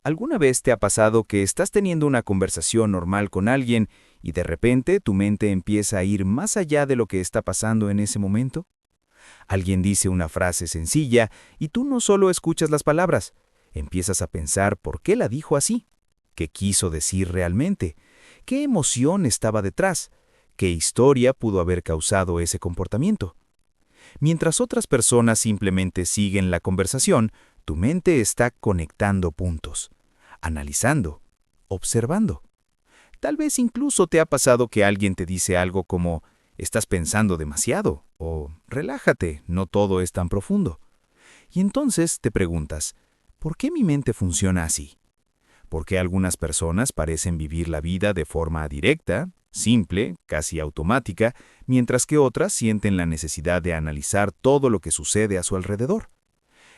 ¿Alguna vez te ha pasado que estás teniendo una conversación normal con alguien y de repente tu mente empieza a ir más allá de lo que está pasando en ese momento? Alguien dice una frase sencilla y tú no solo escuchas las palabras, empiezas a pensar por qué la dijo así, qué quiso decir realmente, qué emoción estaba detrás, qué historia pudo haber causado ese comportamiento. Mientras otras personas simplemente siguen la conversación, tu mente está conectando puntos, analizando, observando. Tal vez incluso te ha pasado que alguien te dice algo como, estás pensando demasiado, o relájate, no todo es tan profundo. Y entonces te preguntas, ¿por qué mi mente funciona así? ¿Por qué algunas personas parecen vivir la vida de forma directa, simple, casi automática, mientras que otras sienten la necesidad de analizar todo lo que sucede a su alrededor?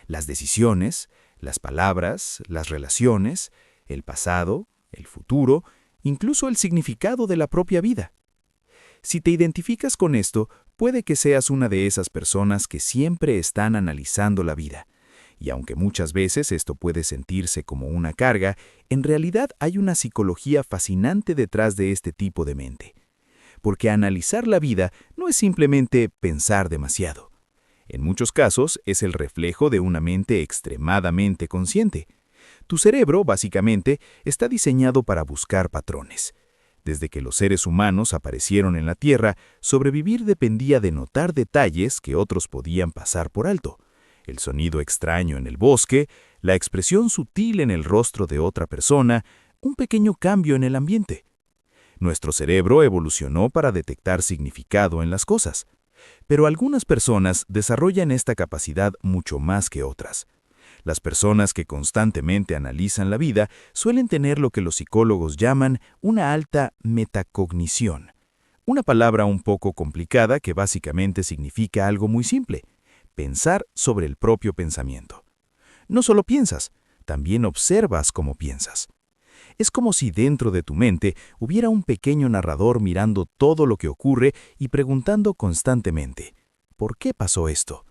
Las decisiones, las palabras, las relaciones, el pasado, el futuro, incluso el significado de la propia vida. Si te identificas con esto, puede que seas una de esas personas que siempre están analizando la vida. Y aunque muchas veces esto puede sentirse como una carga, en realidad hay una psicología fascinante detrás de este tipo de mente. Porque analizar la vida no es simplemente pensar demasiado. En muchos casos es el reflejo de una mente extremadamente consciente. Tu cerebro, básicamente, está diseñado para buscar patrones. Desde que los seres humanos aparecieron en la Tierra, sobrevivir dependía de notar detalles que otros podían pasar por alto. El sonido extraño en el bosque, la expresión sutil en el rostro de otra persona, un pequeño cambio en el ambiente. Nuestro cerebro evolucionó para detectar significado en las cosas. Pero algunas personas desarrollan esta capacidad mucho más que otras. Las personas que constantemente analizan la vida suelen tener lo que los psicólogos llaman una alta metacognición. Una palabra un poco complicada que básicamente significa algo muy simple: pensar sobre el propio pensamiento. No solo piensas, también observas cómo piensas. Es como si dentro de tu mente hubiera un pequeño narrador mirando todo lo que ocurre y preguntando constantemente, ¿por qué pasó esto?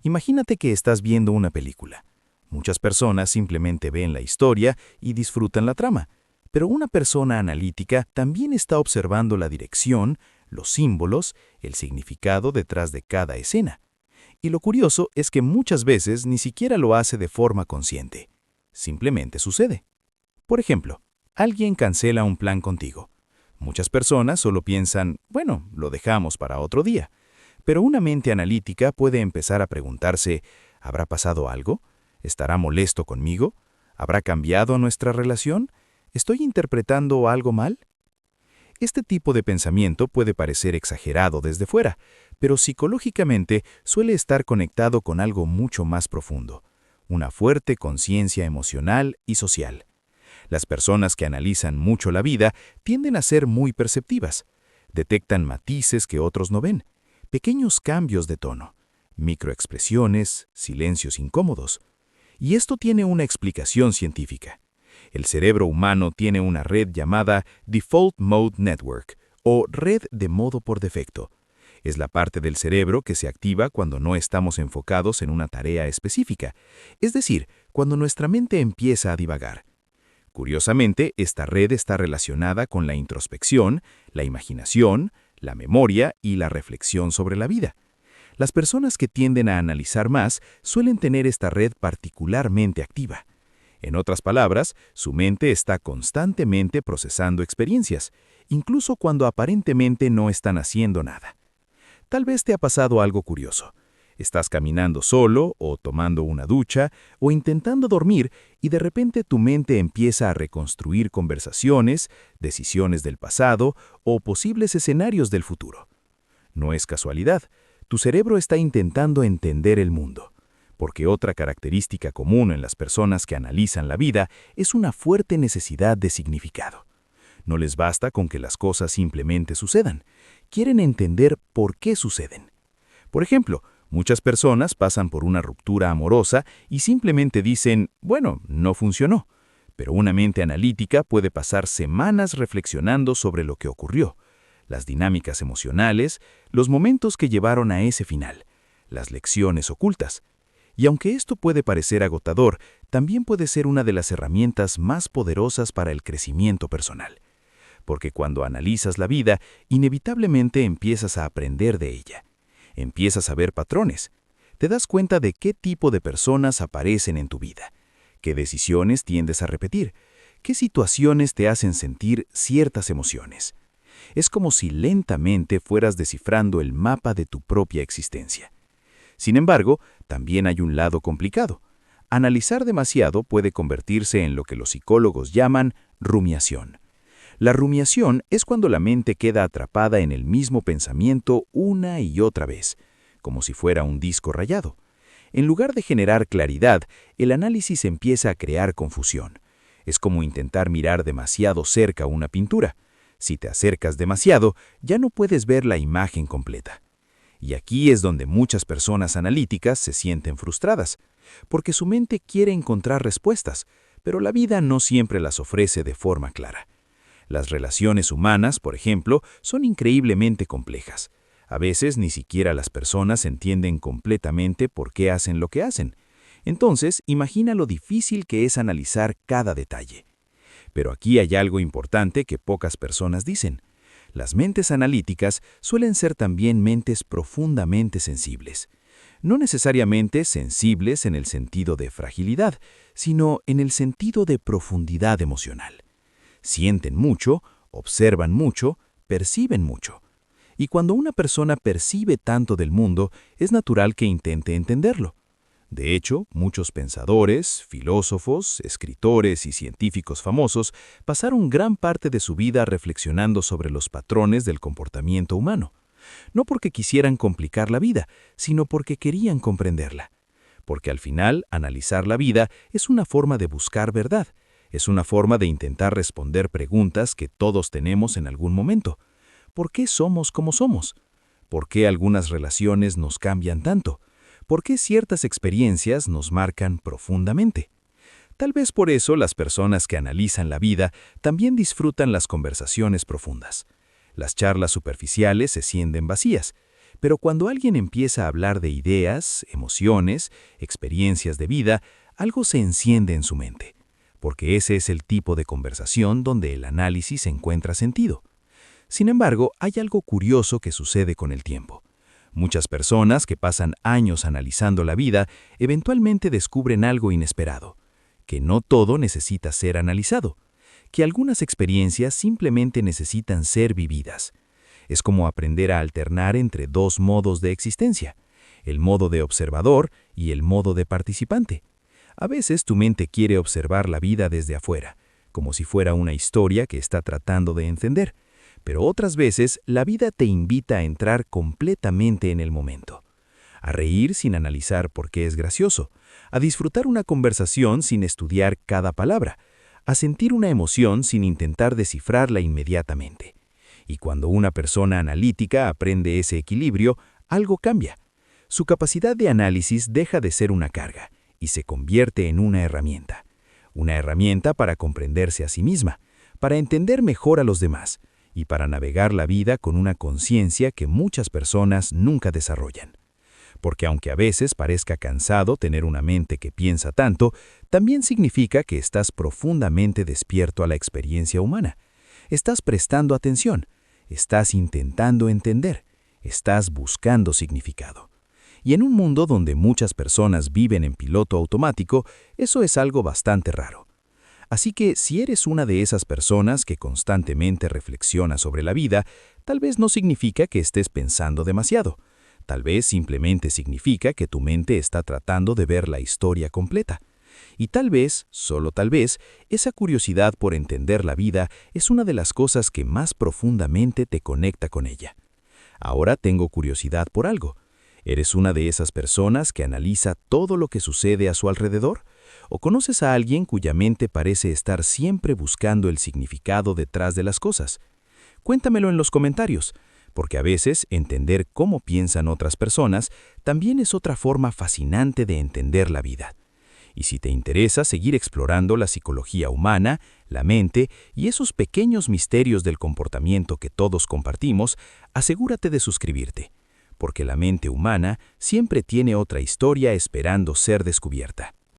Imagínate que estás viendo una película. Muchas personas simplemente ven la historia y disfrutan la trama, pero una persona analítica también está observando la dirección, los símbolos, el significado detrás de cada escena. Y lo curioso es que muchas veces ni siquiera lo hace de forma consciente. Simplemente sucede. Por ejemplo, alguien cancela un plan contigo. Muchas personas solo piensan, bueno, lo dejamos para otro día. Pero una mente analítica puede empezar a preguntarse, ¿habrá pasado algo? ¿Estará molesto conmigo? ¿Habrá cambiado nuestra relación? ¿Estoy interpretando algo mal? Este tipo de pensamiento puede parecer exagerado desde fuera, pero psicológicamente suele estar conectado con algo mucho más profundo, una fuerte conciencia emocional y social. Las personas que analizan mucho la vida tienden a ser muy perceptivas. Detectan matices que otros no ven, pequeños cambios de tono, microexpresiones, silencios incómodos. Y esto tiene una explicación científica. El cerebro humano tiene una red llamada Default Mode Network, o red de modo por defecto. Es la parte del cerebro que se activa cuando no estamos enfocados en una tarea específica, es decir, cuando nuestra mente empieza a divagar. Curiosamente, esta red está relacionada con la introspección, la imaginación, la memoria y la reflexión sobre la vida. Las personas que tienden a analizar más suelen tener esta red particularmente activa. En otras palabras, su mente está constantemente procesando experiencias, incluso cuando aparentemente no están haciendo nada. Tal vez te ha pasado algo curioso. Estás caminando solo, o tomando una ducha, o intentando dormir, y de repente tu mente empieza a reconstruir conversaciones, decisiones del pasado o posibles escenarios del futuro. No es casualidad, tu cerebro está intentando entender el mundo, porque otra característica común en las personas que analizan la vida es una fuerte necesidad de significado. No les basta con que las cosas simplemente sucedan, quieren entender por qué suceden. Por ejemplo, muchas personas pasan por una ruptura amorosa y simplemente dicen, bueno, no funcionó. Pero una mente analítica puede pasar semanas reflexionando sobre lo que ocurrió, las dinámicas emocionales, los momentos que llevaron a ese final, las lecciones ocultas. Y aunque esto puede parecer agotador, también puede ser una de las herramientas más poderosas para el crecimiento personal. Porque cuando analizas la vida, inevitablemente empiezas a aprender de ella. Empiezas a ver patrones. Te das cuenta de qué tipo de personas aparecen en tu vida, qué decisiones tiendes a repetir, qué situaciones te hacen sentir ciertas emociones. Es como si lentamente fueras descifrando el mapa de tu propia existencia. Sin embargo, también hay un lado complicado. Analizar demasiado puede convertirse en lo que los psicólogos llaman rumiación. La rumiación es cuando la mente queda atrapada en el mismo pensamiento una y otra vez, como si fuera un disco rayado. En lugar de generar claridad, el análisis empieza a crear confusión. Es como intentar mirar demasiado cerca una pintura. Si te acercas demasiado, ya no puedes ver la imagen completa. Y aquí es donde muchas personas analíticas se sienten frustradas, porque su mente quiere encontrar respuestas, pero la vida no siempre las ofrece de forma clara. Las relaciones humanas, por ejemplo, son increíblemente complejas. A veces ni siquiera las personas entienden completamente por qué hacen lo que hacen. Entonces, imagina lo difícil que es analizar cada detalle. Pero aquí hay algo importante que pocas personas dicen. Las mentes analíticas suelen ser también mentes profundamente sensibles. No necesariamente sensibles en el sentido de fragilidad, sino en el sentido de profundidad emocional. Sienten mucho, observan mucho, perciben mucho. Y cuando una persona percibe tanto del mundo, es natural que intente entenderlo. De hecho, muchos pensadores, filósofos, escritores y científicos famosos pasaron gran parte de su vida reflexionando sobre los patrones del comportamiento humano. No porque quisieran complicar la vida, sino porque querían comprenderla. Porque al final, analizar la vida es una forma de buscar verdad. Es una forma de intentar responder preguntas que todos tenemos en algún momento. ¿Por qué somos como somos? ¿Por qué algunas relaciones nos cambian tanto? ¿Por qué ciertas experiencias nos marcan profundamente? Tal vez por eso las personas que analizan la vida también disfrutan las conversaciones profundas. Las charlas superficiales se sienten vacías, pero cuando alguien empieza a hablar de ideas, emociones, experiencias de vida, algo se enciende en su mente. Porque ese es el tipo de conversación donde el análisis encuentra sentido. Sin embargo, hay algo curioso que sucede con el tiempo. Muchas personas que pasan años analizando la vida eventualmente descubren algo inesperado, que no todo necesita ser analizado, que algunas experiencias simplemente necesitan ser vividas. Es como aprender a alternar entre dos modos de existencia, el modo de observador y el modo de participante. A veces tu mente quiere observar la vida desde afuera, como si fuera una historia que está tratando de entender, pero otras veces la vida te invita a entrar completamente en el momento, a reír sin analizar por qué es gracioso, a disfrutar una conversación sin estudiar cada palabra, a sentir una emoción sin intentar descifrarla inmediatamente. Y cuando una persona analítica aprende ese equilibrio, algo cambia. Su capacidad de análisis deja de ser una carga y se convierte en una herramienta para comprenderse a sí misma, para entender mejor a los demás y para navegar la vida con una conciencia que muchas personas nunca desarrollan. Porque aunque a veces parezca cansado tener una mente que piensa tanto, también significa que estás profundamente despierto a la experiencia humana. Estás prestando atención, estás intentando entender, estás buscando significado. Y en un mundo donde muchas personas viven en piloto automático, eso es algo bastante raro. Así que si eres una de esas personas que constantemente reflexiona sobre la vida, tal vez no significa que estés pensando demasiado. Tal vez simplemente significa que tu mente está tratando de ver la historia completa. Y tal vez, solo tal vez, esa curiosidad por entender la vida es una de las cosas que más profundamente te conecta con ella. Ahora tengo curiosidad por algo. ¿Eres una de esas personas que analiza todo lo que sucede a su alrededor? ¿O conoces a alguien cuya mente parece estar siempre buscando el significado detrás de las cosas? Cuéntamelo en los comentarios, porque a veces entender cómo piensan otras personas también es otra forma fascinante de entender la vida. Y si te interesa seguir explorando la psicología humana, la mente y esos pequeños misterios del comportamiento que todos compartimos, asegúrate de suscribirte. porque la mente humana siempre tiene otra historia esperando ser descubierta.